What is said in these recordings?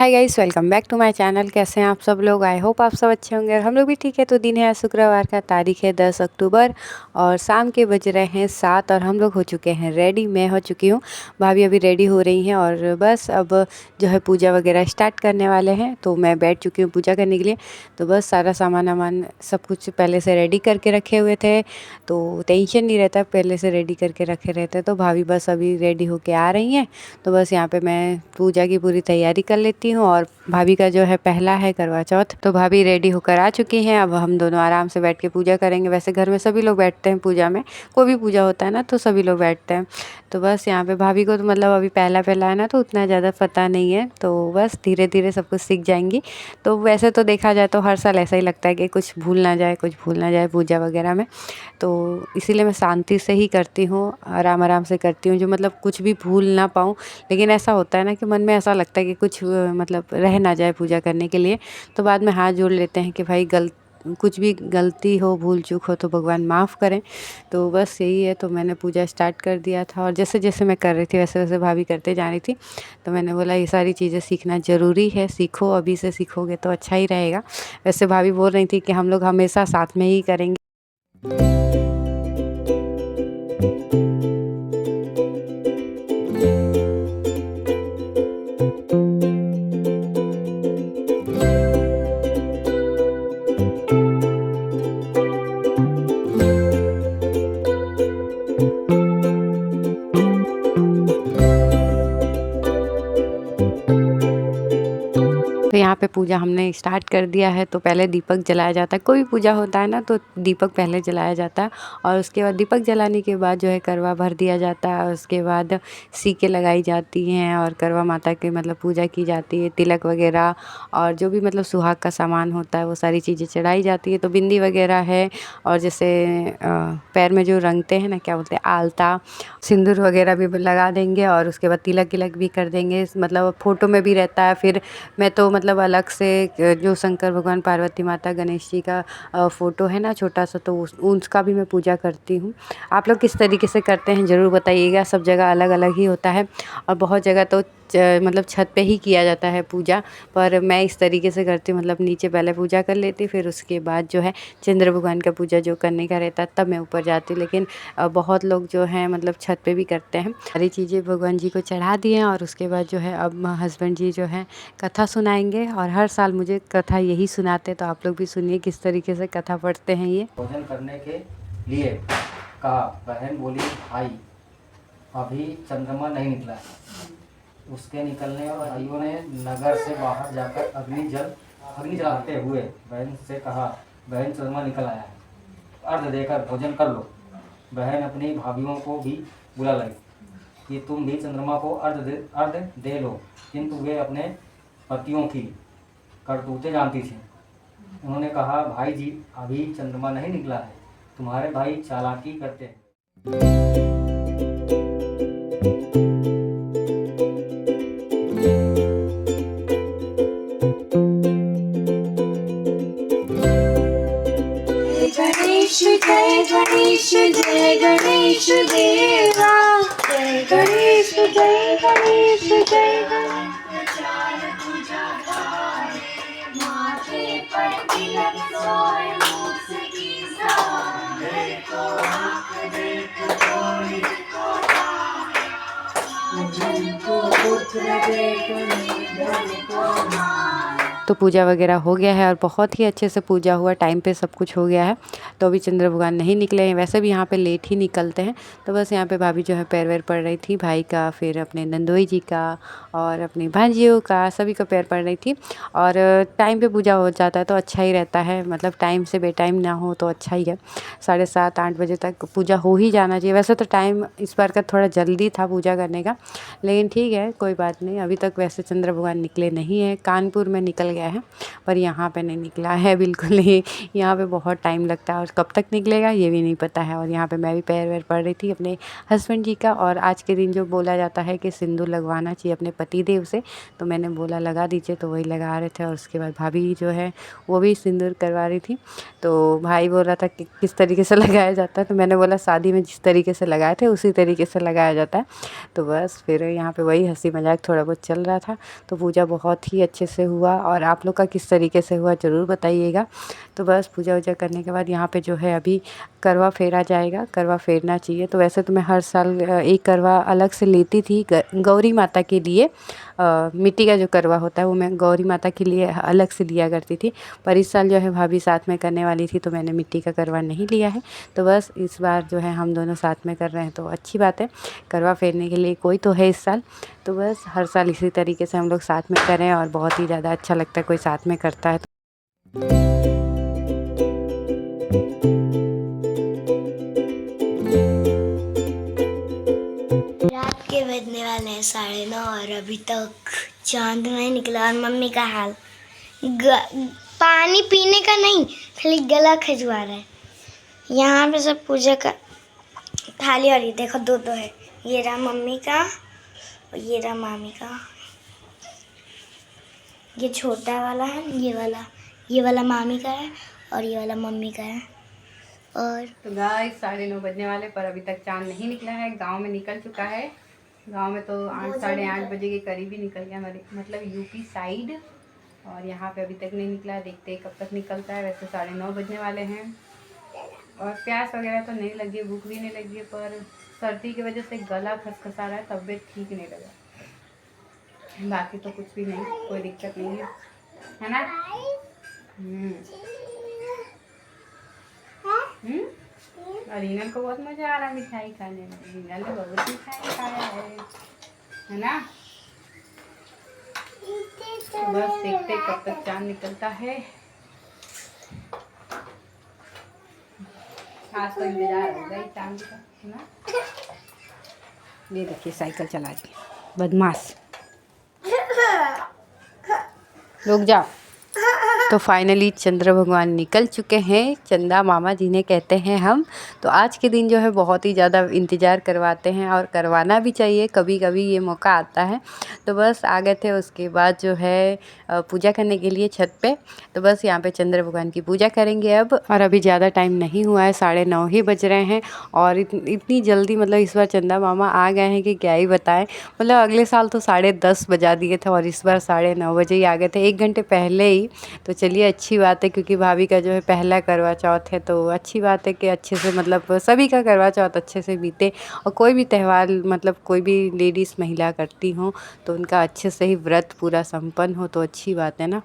Hi guys, welcome back to my channel. कैसे हैं आप सब लोग? आई होप आप सब अच्छे होंगे और हम लोग भी ठीक है। तो दिन है आज शुक्रवार का, तारीख है 10 अक्टूबर और शाम के बज रहे हैं 7 और हम लोग हो चुके हैं रेडी। मैं हो चुकी हूँ, भाभी अभी रेडी हो रही हैं और बस अब जो है पूजा वगैरह स्टार्ट करने वाले हैं। तो मैं बैठ चुकी हूँ पूजा करने के लिए। तो बस सारा सामान वामान सब कुछ पहले से रेडी करके रखे हुए थे, तो टेंशन नहीं रहता, पहले से रेडी करके रखे रहते। तो भाभी बस अभी रेडी होके आ रही हैं। तो बस यहाँ पे मैं पूजा की पूरी तैयारी कर लेती हूँ। और भाभी का जो है पहला है करवा चौथ, तो भाभी रेडी होकर आ चुकी हैं। अब हम दोनों आराम से बैठ के पूजा करेंगे। वैसे घर में सभी लोग बैठते हैं पूजा में, कोई भी पूजा होता है ना तो सभी लोग बैठते हैं। तो बस यहाँ पे भाभी को तो मतलब अभी पहला पहला है ना, तो उतना ज़्यादा पता नहीं है, तो बस धीरे धीरे सब कुछ सीख जाएंगी। तो वैसे तो देखा जाए तो हर साल ऐसा ही लगता है कि कुछ भूल ना जाए, कुछ भूल ना जाए पूजा वगैरह में। तो इसीलिए मैं शांति से ही करती हूँ, आराम आराम से करती हूँ, जो मतलब कुछ भी भूल ना पाऊँ। लेकिन ऐसा होता है ना कि मन में ऐसा लगता है कि कुछ मतलब रह ना जाए पूजा करने के लिए। तो बाद में हाथ जोड़ लेते हैं कि भाई कुछ भी गलती हो, भूल चूक हो तो भगवान माफ़ करें। तो बस यही है। तो मैंने पूजा स्टार्ट कर दिया था और जैसे जैसे मैं कर रही थी वैसे वैसे भाभी करते जा रही थी। तो मैंने बोला ये सारी चीज़ें सीखना ज़रूरी है, सीखो, अभी से सीखोगे तो अच्छा ही रहेगा। वैसे भाभी बोल रही थी कि हम लोग हमेशा साथ में ही करेंगे। तो यहाँ पे पूजा हमने स्टार्ट कर दिया है। तो पहले दीपक जलाया जाता है, कोई भी पूजा होता है ना तो दीपक पहले जलाया जाता है। और उसके बाद दीपक जलाने के बाद जो है करवा भर दिया जाता है। और उसके बाद सीके लगाई जाती हैं और करवा माता की मतलब पूजा की जाती है, तिलक वगैरह और जो भी मतलब सुहाग का सामान होता है वो सारी चीज़ें चढ़ाई जाती है। तो बिंदी वगैरह है और जैसे पैर में जो रंगते हैं ना, क्या बोलते हैं, आलता, सिंदूर वगैरह भी लगा देंगे और उसके बाद तिलक विलक भी कर देंगे। मतलब फ़ोटो में भी रहता है। फिर मैं तो मतलब अलग से जो शंकर भगवान, पार्वती माता, गणेश जी का फ़ोटो है ना छोटा सा, तो उसका भी मैं पूजा करती हूँ। आप लोग किस तरीके से करते हैं ज़रूर बताइएगा। सब जगह अलग अलग ही होता है और बहुत जगह तो मतलब छत पे ही किया जाता है पूजा। पर मैं इस तरीके से करती हूँ, मतलब नीचे पहले पूजा कर लेती, फिर उसके बाद जो है चंद्र भगवान का पूजा जो करने का रहता है तब मैं ऊपर जाती। लेकिन बहुत लोग जो हैं मतलब छत पे भी करते हैं। सारी चीज़ें भगवान जी को चढ़ा दिए और उसके बाद जो है अब हस्बैंड जी जो है कथा सुनाएंगे। और हर साल मुझे कथा यही सुनाते, तो आप लोग भी सुनिए किस तरीके से कथा पढ़ते हैं ये। भोजन करने के लिए कहा। बहन बोली भाई अभी चंद्रमा नहीं निकला है। उसके निकलने और भाइयों ने नगर से बाहर जाकर अग्नि जलाते हुए बहन से कहा, बहन चंद्रमा निकल आया है, अर्घ देकर भोजन कर लो। बहन अपनी भाभीियों को भी बुला लाई कि तुम भी चंद्रमा को अर्घ दे लो। किंतु वे अपने पतियों की करतूतें जानती थी। उन्होंने कहा, भाई जी अभी चंद्रमा नहीं निकला है, तुम्हारे भाई चालाकी करते हैं। जय गणेश जय गणेश देवा, जय गणेश जय गणेश जय गणेश। पूजा माथे पर तिलक सोए, मूर्ति सामने को आँख देख कोई को मुझन को पुत्र देख निर्धन को मार। तो पूजा वगैरह हो गया है और बहुत ही अच्छे से पूजा हुआ, टाइम पे सब कुछ हो गया है। तो अभी चंद्र भगवान नहीं निकले हैं, वैसे भी यहाँ पे लेट ही निकलते हैं। तो बस यहाँ पे भाभी जो है पैर वैर पड़ रही थी, भाई का, फिर अपने नंदोई जी का और अपनी भांजियों का, सभी का पैर पड़ रही थी। और टाइम पे पूजा हो जाता है तो अच्छा ही रहता है, मतलब टाइम से बेटाइम ना हो तो अच्छा ही है। 7:30-8 बजे तक पूजा हो ही जाना चाहिए। वैसे तो टाइम इस बार का थोड़ा जल्दी था पूजा करने का, लेकिन ठीक है, कोई बात नहीं। अभी तक वैसे चंद्र भगवान निकले नहीं है, कानपुर में निकल गए गया है, पर यहाँ पे नहीं निकला है बिल्कुल ही। यहाँ पे बहुत टाइम लगता है और कब तक निकलेगा ये भी नहीं पता है। और यहाँ पे मैं भी पैर वैर पड़ रही थी अपने हस्बैंड जी का। और आज के दिन जो बोला जाता है कि सिंदूर लगवाना चाहिए अपने पति देव से, तो मैंने बोला लगा दीजिए, तो वही लगा रहे थे। और उसके बाद भाभी जो है वो भी सिंदूर करवा रही थी। तो भाई बोल रहा था कि किस तरीके से लगाया जाता है, तो मैंने बोला शादी में जिस तरीके से लगाए थे उसी तरीके से लगाया जाता है। तो बस फिर यहाँ पे वही हंसी मजाक थोड़ा बहुत चल रहा था। तो पूजा बहुत ही अच्छे से हुआ। और आप लोग का किस तरीके से हुआ ज़रूर बताइएगा। तो बस पूजा वूजा करने के बाद यहाँ पे जो है अभी करवा फेरा जाएगा, करवा फेरना चाहिए। तो वैसे तो मैं हर साल एक करवा अलग से लेती थी गौरी माता के लिए। मिट्टी का जो करवा होता है वो मैं गौरी माता के लिए अलग से लिया करती थी, पर इस साल जो है भाभी साथ में करने वाली थी तो मैंने मिट्टी का करवा नहीं लिया है। तो बस इस बार जो है हम दोनों साथ में कर रहे हैं, तो अच्छी बात है। करवा फेरने के लिए कोई तो है इस साल, तो बस हर साल इसी तरीके से हम लोग साथ में करें और बहुत ही ज़्यादा अच्छा लगता है कोई साथ में करता है। रात के बजने वाले हैं 9:30 और अभी तक चांद नहीं निकला। और मम्मी का हाल पानी पीने का नहीं, खाली गला खजवा रहा है। यहाँ पे सब पूजा का थाली और ये देखो दो है। ये रहा मम्मी का और ये रहा मामी का। ये छोटा वाला है, ये वाला मामी का है और ये वाला मम्मी का है। और तो गाइस 9:30 बजने वाले, पर अभी तक चांद नहीं निकला है। गांव में निकल चुका है। गांव में तो 8 साढ़े 8 बजे के करीब ही निकल गया, मतलब यूपी साइड। और यहाँ पे अभी तक नहीं निकला है, देखते हैं कब तक निकलता है। वैसे 9:30 बजने वाले हैं और प्यास वगैरह तो नहीं लगी है, भूख भी नहीं लगी है, पर सर्दी की वजह से गला खसखसा रहा है, तबीयत ठीक नहीं लगा। बाकी तो कुछ भी नहीं, कोई दिक्कत नहीं है ना। और रीनल को बहुत मजा आ रहा है मिठाई खाने में। रीनल ने बहुत मिठाई खाया है ना। तो बस देखते कब तक चांद निकलता है। आज तो इंतजार होगा ही चांद का, है ना। ये देखिए साइकिल चला रही है बदमाश, रुक जाओ। तो फाइनली चंद्र भगवान निकल चुके हैं, चंदा मामा जी ने कहते हैं हम। तो आज के दिन जो है बहुत ही ज़्यादा इंतज़ार करवाते हैं और करवाना भी चाहिए, कभी कभी ये मौका आता है। तो बस आ गए थे। उसके बाद जो है पूजा करने के लिए छत पे। तो बस यहाँ पे चंद्र भगवान की पूजा करेंगे अब। और अभी ज़्यादा टाइम नहीं हुआ है, 9:30 ही बज रहे हैं। और इतनी जल्दी मतलब इस बार चंदा मामा आ गए हैं कि क्या ही बताएं। मतलब अगले साल तो 10:30 बजा दिए थे और इस बार 9:30 बजे ही आ गए थे, 1 घंटे पहले ही। तो चलिए अच्छी बात है, क्योंकि भाभी का जो है पहला करवा चौथ है, तो अच्छी बात है कि अच्छे से मतलब सभी का करवा चौथ अच्छे से बीते। और कोई भी त्यौहार मतलब कोई भी लेडीज़ महिला करती हों तो उनका अच्छे से ही व्रत पूरा संपन्न हो, तो अच्छी बात है ना।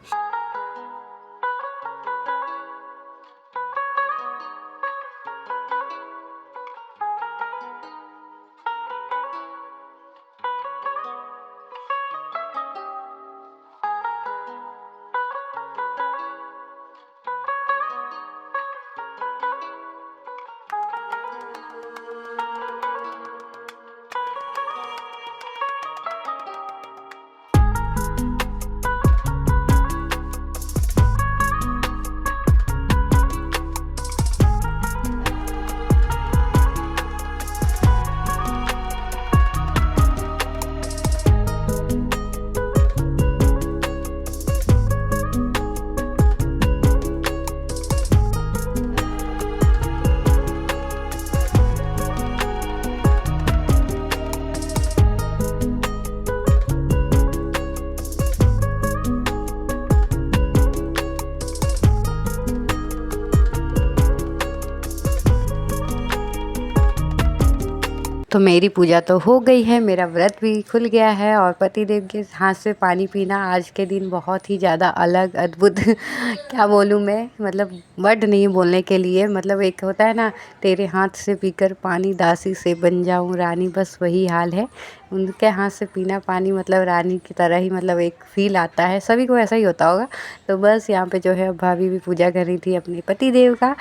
तो मेरी पूजा तो हो गई है, मेरा व्रत भी खुल गया है। और पतिदेव के हाथ से पानी पीना आज के दिन बहुत ही ज़्यादा अलग अद्भुत क्या बोलूँ मैं, मतलब वर्ड नहीं बोलने के लिए। मतलब एक होता है ना, तेरे हाथ से पीकर पानी दासी से बन जाऊँ रानी, बस वही हाल है। उनके हाथ से पीना पानी मतलब रानी की तरह ही मतलब एक फ़ील आता है, सभी को ऐसा ही होता होगा। तो बस यहाँ पे जो है भाभी भी पूजा कर रही थी अपने पतिदेव का।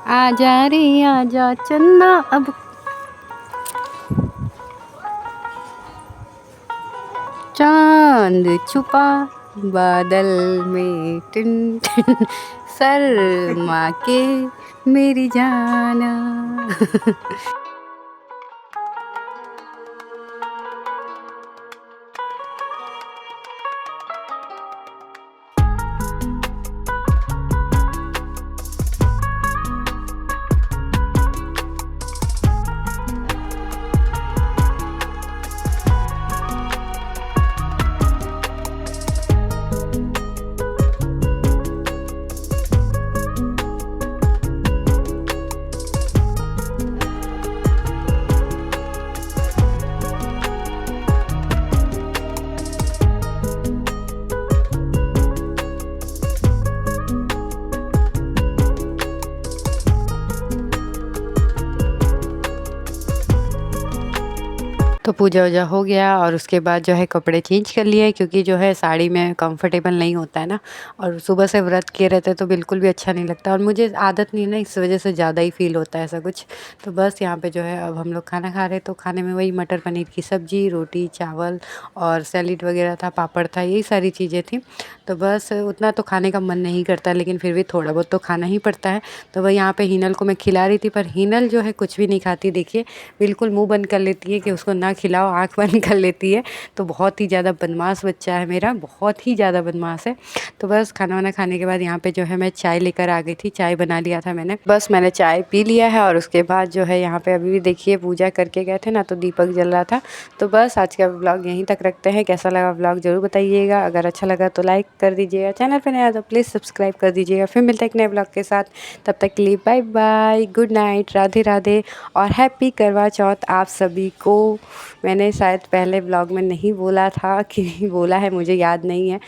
आजा रे आजा चन्ना अब, चाँद चांद छुपा बादल में टिन टिन शर्मा के मेरी जाना। तो पूजा वूजा हो गया और उसके बाद जो है कपड़े चेंज कर लिए, क्योंकि जो है साड़ी में कंफर्टेबल नहीं होता है ना, और सुबह से व्रत किए रहते तो बिल्कुल भी अच्छा नहीं लगता, और मुझे आदत नहीं है ना, इस वजह से ज़्यादा ही फील होता है ऐसा कुछ। तो बस यहाँ पे जो है अब हम लोग खाना खा रहे, तो खाने में वही मटर पनीर की सब्ज़ी, रोटी, चावल और सैलेड वगैरह था, पापड़ था, यही सारी चीज़ें थी। तो बस उतना तो खाने का मन नहीं करता, लेकिन फिर भी थोड़ा बहुत तो खाना ही पड़ता है। तो वही यहाँ पे हिनल को मैं खिला रही थी, पर हिनल जो है कुछ भी नहीं खाती, देखिए बिल्कुल मुँह बंद कर लेती है कि उसको ना खिलाओ, आँख बंद कर लेती है। तो बहुत ही ज़्यादा बदमाश बच्चा है मेरा, बहुत ही ज़्यादा बदमाश है। तो बस खाना वाना खाने के बाद यहाँ पे जो है मैं चाय लेकर आ गई थी, चाय बना लिया था मैंने, बस मैंने चाय पी लिया है। और उसके बाद जो है यहाँ पे अभी भी देखिए पूजा करके गए थे ना, तो दीपक जल रहा था। तो बस आज का व्लॉग यहीं तक रखते हैं। कैसा लगा व्लॉग ज़रूर बताइएगा, अगर अच्छा लगा तो लाइक कर दीजिएगा, चैनल पर नया तो प्लीज़ सब्सक्राइब कर दीजिएगा। फिर मिलते हैं एक नए व्लॉग के साथ, तब तक के लिए bye bye, good night, Radhe Radhe और हैप्पी करवा चौथ आप सभी को। मैंने शायद पहले व्लॉग में नहीं बोला था कि बोला है, मुझे याद नहीं है।